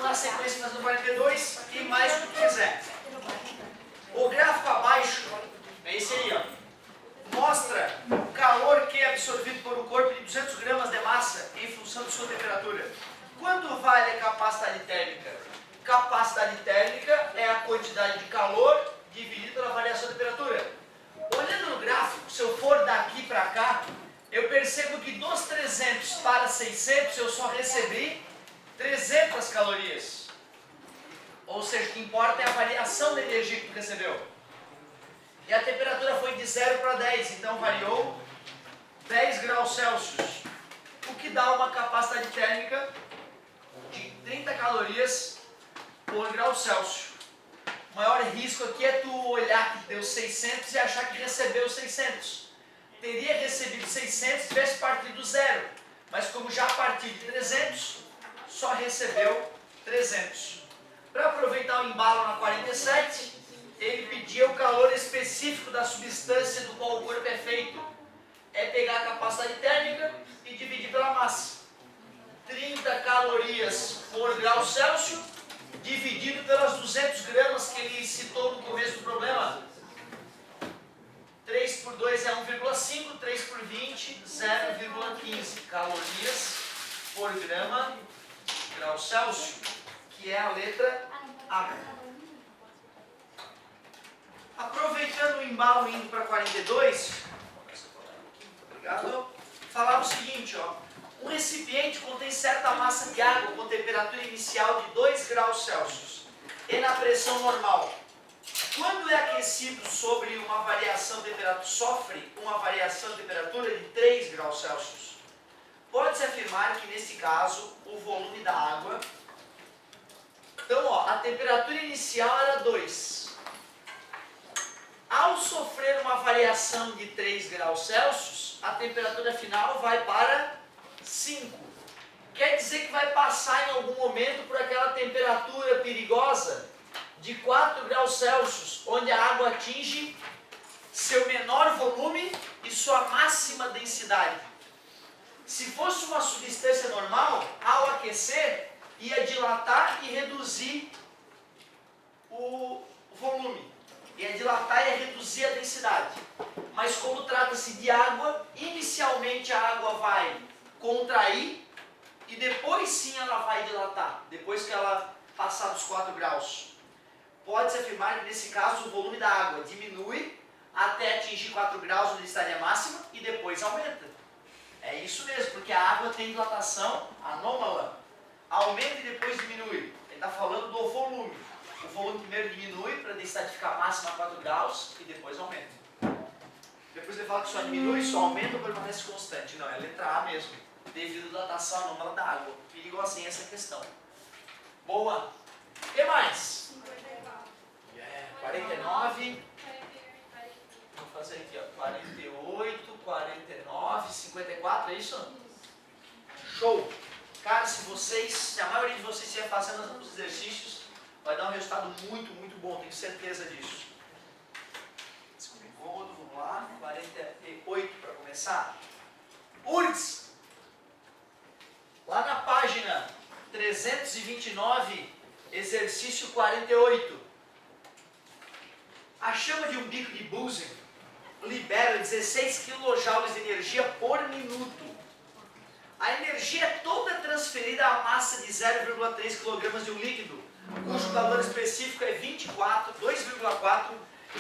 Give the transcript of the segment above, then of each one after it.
na sequência fazendo 42 e mais o que tu quiser. O gráfico abaixo, é esse aí, ó, mostra o calor que é absorvido por um corpo de 200 gramas de massa em função de sua temperatura. Quanto vale a capacidade térmica? Capacidade térmica é a quantidade de calor dividido pela variação de temperatura. Olhando no gráfico, se eu for daqui para cá, eu percebo que dos 300 para 600 eu só recebi 300 calorias. Ou seja, o que importa é a variação da energia que tu recebeu. E a temperatura foi de 0 para 10, então variou 10 graus Celsius. O que dá uma capacidade térmica de 30 calorias por grau Celsius. O maior risco aqui é tu olhar que deu 600 e achar que recebeu 600. Teria recebido 600 se tivesse partido do zero. Mas como já partiu de 300, só recebeu 300. Para aproveitar o embalo na 47, ele pedia o calor específico da substância do qual o corpo é feito. É pegar a capacidade térmica e dividir pela massa. 30 calorias por grau Celsius, dividido pelas 200 gramas que ele citou no começo do problema. 3 por 2 é 1,5, 3 por 20, 0,15 calorias por grama grau Celsius, que é a letra A. Aproveitando o embalo indo para 42, obrigado, falava o seguinte, ó, um recipiente contém certa massa de água com temperatura inicial de 2 graus Celsius e na pressão normal. Quando é aquecido sobre uma variação de temperatura, sofre uma variação de temperatura de 3 graus Celsius. Pode-se afirmar que, nesse caso, o volume da água... Então, ó, a temperatura inicial era 2. Ao sofrer uma variação de 3 graus Celsius, a temperatura final vai para 5. Quer dizer que vai passar em algum momento por aquela temperatura perigosa de 4 graus Celsius, onde a água atinge seu menor volume e sua máxima densidade. Se fosse uma substância normal, ao aquecer, ia dilatar e reduzir o volume. Ia dilatar e reduzir a densidade. Mas como trata-se de água, inicialmente a água vai contrair e depois sim ela vai dilatar, depois que ela passar dos 4 graus. Pode-se afirmar que nesse caso o volume da água diminui até atingir 4 graus de densidade máxima e depois aumenta. É isso mesmo, porque a água tem dilatação anômala. Aumenta e depois diminui. Ele está falando do volume. O volume primeiro diminui para a densidade ficar máxima a 4 graus e depois aumenta. Depois ele fala que só diminui, só aumenta ou permanece constante. Não, é a letra A mesmo, devido à dilatação anômala da água. Perigosinha essa questão. Boa. O que mais? 49. Vou fazer aqui, ó. 48, 49, 54, é isso? Show! Cara, se a maioria de vocês estiver fazendo os exercícios, vai dar um resultado muito, muito bom, tenho certeza disso. Vamos lá, 48 para começar. URGS! Lá na página 329, exercício 48. A chama de um bico de Bunsen libera 16 kJ de energia por minuto. A energia é toda transferida à massa de 0,3 kg de um líquido, cujo calor específico é 2,4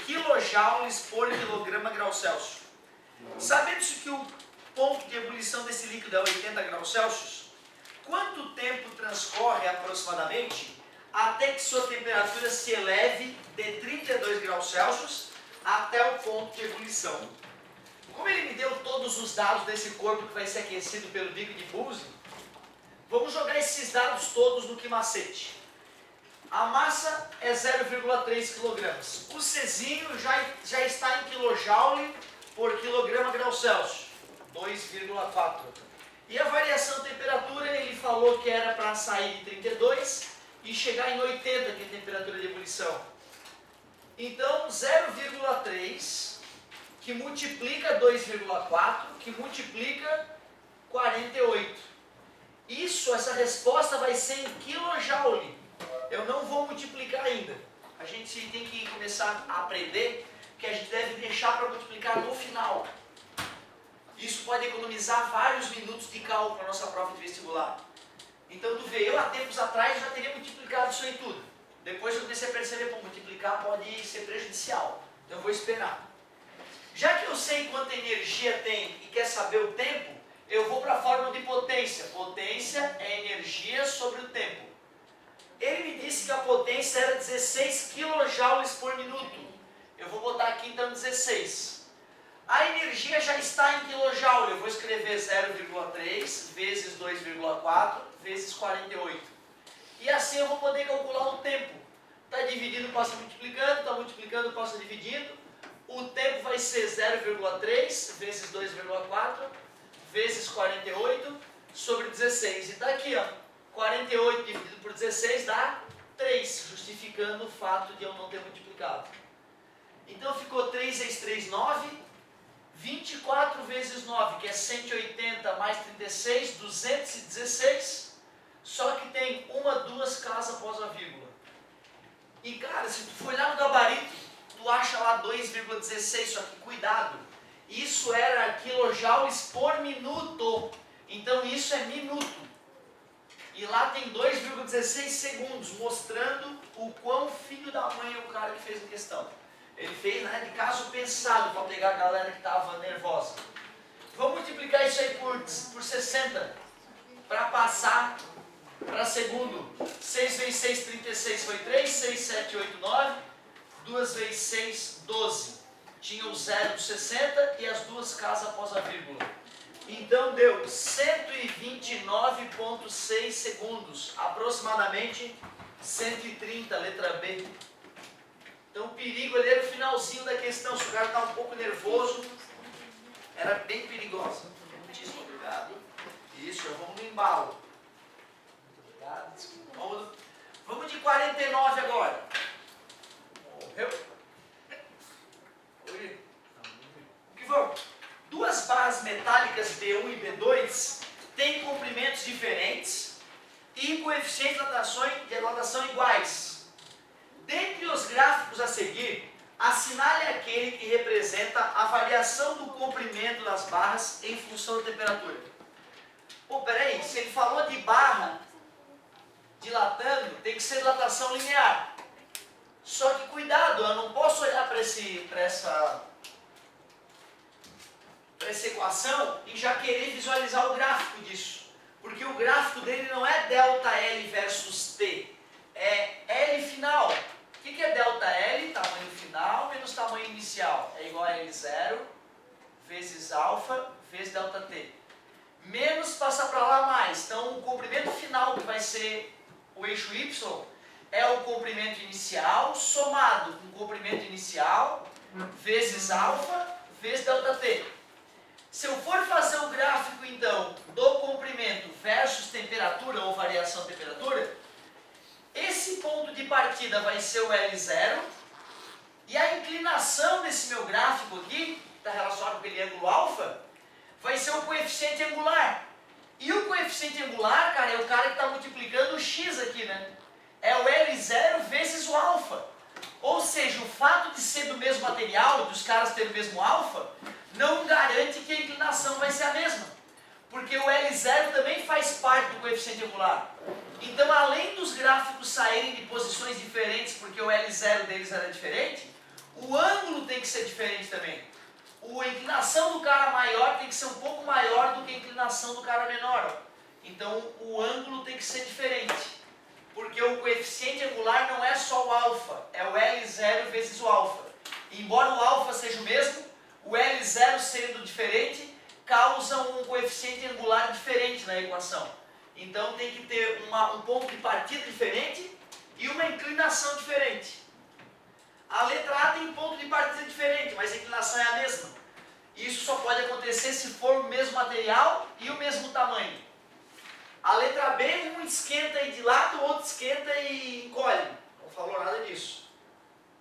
kJ por quilograma grau Celsius. Sabendo-se que o ponto de ebulição desse líquido é 80 graus Celsius, quanto tempo transcorre aproximadamente até que sua temperatura se eleve de 32 graus Celsius até o ponto de ebulição? Como ele me deu todos os dados desse corpo que vai ser aquecido pelo bico de Bunsen, vamos jogar esses dados todos no Kimacete. A massa é 0,3 kg. O Czinho já está em kJ por quilograma grau Celsius, 2,4. E a variação de temperatura, ele falou que era para sair de 32 e chegar em 80, que é a temperatura de ebulição. Então, 0,3 que multiplica 2,4, que multiplica 48. essa resposta vai ser em kJ. Eu não vou multiplicar ainda. A gente tem que começar a aprender que a gente deve deixar para multiplicar no final. Isso pode economizar vários minutos de cálculo na nossa prova de vestibular. Então tu vê, eu há tempos atrás já teria multiplicado isso aí tudo. Depois eu comecei a perceber que multiplicar pode ser prejudicial. Então eu vou esperar. Já que eu sei quanta energia tem e quer saber o tempo, eu vou para a fórmula de potência. Potência é energia sobre o tempo. Ele me disse que a potência era 16 kJ por minuto. Eu vou botar aqui então 16. A energia já está em kJ. Eu vou escrever 0,3 vezes 2,4 vezes 48. E assim eu vou poder calcular o tempo. Está dividindo, passa multiplicando, está multiplicando, passa dividindo. O tempo vai ser 0,3 vezes 2,4 vezes 48 sobre 16. E está aqui, ó, 48 dividido por 16 dá 3, justificando o fato de eu não ter multiplicado. Então ficou 3 vezes 3, 9. 24 vezes 9, que é 180 mais 36, 216. Só que tem uma, duas casas após a vírgula. E cara, se tu for olhar no gabarito, tu acha lá 2,16, só que cuidado. Isso era quilojoules por minuto. Então isso é minuto. E lá tem 2,16 segundos, mostrando o quão filho da mãe é o cara que fez a questão. Ele fez, né, de caso pensado, para pegar a galera que estava nervosa. Vamos multiplicar isso aí por 60, para passar para segundo. 6 vezes 6, 36 foi 3, 6, 7, 8, 9. 2 vezes 6, 12. Tinha o 0 de 60 e as duas casas após a vírgula. Então deu 129,6 segundos, aproximadamente 130, letra B. Então o perigo ali era o finalzinho da questão, se o cara estava um pouco nervoso, era bem perigosa. Muitíssimo obrigado. Isso, já vamos no embalo. Muito obrigado. Vamos de 49 agora. Morreu? Oi. O que vamos? Duas barras metálicas B1 e B2 têm comprimentos diferentes e coeficientes de dilatação iguais. Dentre os gráficos a seguir, assinale aquele que representa a variação do comprimento das barras em função da temperatura. Pô, peraí, se ele falou de barra dilatando, tem que ser dilatação linear. Só que cuidado, eu não posso olhar para essa equação e já querer visualizar o gráfico disso. Porque o gráfico dele não é ΔL versus T, é L final. O que é ΔL? Tamanho final menos tamanho inicial. É igual a L0 vezes alfa vezes ΔT. Menos passa para lá mais. Então o comprimento final, que vai ser o eixo Y, é o comprimento inicial somado com o comprimento inicial vezes alfa vezes ΔT. Se eu for fazer o gráfico, então, do comprimento versus temperatura ou variação de temperatura, esse ponto de partida vai ser o L0 e a inclinação desse meu gráfico aqui, que está relacionado com aquele ângulo alfa, vai ser o coeficiente angular. E o coeficiente angular, cara, é o cara que está multiplicando o x aqui, né? É o L0 vezes o alfa. Ou seja, o fato de ser do mesmo material, dos caras terem o mesmo alfa, não garante que a inclinação vai ser a mesma. Porque o L0 também faz parte do coeficiente angular. Então, além dos gráficos saírem de posições diferentes, porque o L0 deles era diferente, o ângulo tem que ser diferente também. A inclinação do cara maior tem que ser um pouco maior do que a inclinação do cara menor. Então, o ângulo tem que ser diferente. Porque o coeficiente angular não é só o alfa, é o L0 vezes o alfa. E embora o alfa seja o mesmo, o L0 sendo diferente, causa um coeficiente angular diferente na equação. Então tem que ter um ponto de partida diferente e uma inclinação diferente. A letra A tem ponto de partida diferente, mas a inclinação é a mesma. Isso só pode acontecer se for o mesmo material e o mesmo tamanho. A letra B, um esquenta e dilata, o outro esquenta e encolhe. Não falou nada disso.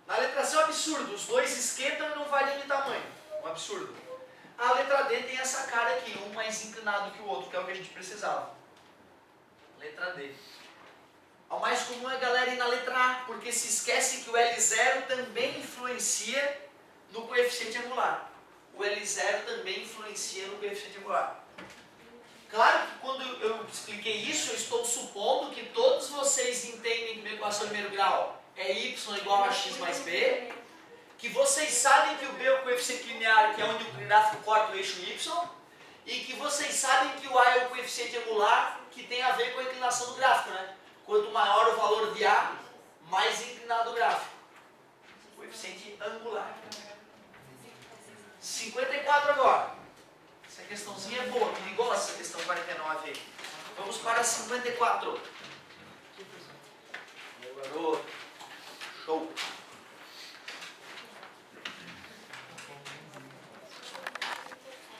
Na letra C é um absurdo, os dois esquentam e não variam de tamanho. Um absurdo. A letra D tem essa cara aqui, um mais inclinado que o outro, que é o que a gente precisava. Letra D. O mais comum é a galera ir na letra A, porque se esquece que o L0 também influencia no coeficiente angular. O L0 também influencia no coeficiente angular. Claro que quando eu expliquei isso, eu estou supondo que todos vocês entendem que uma equação de primeiro grau é y igual a x mais b, que vocês sabem que o b é o coeficiente linear, que é onde o gráfico corta o eixo y, e que vocês sabem que o a é o coeficiente angular, que tem a ver com a inclinação do gráfico, né?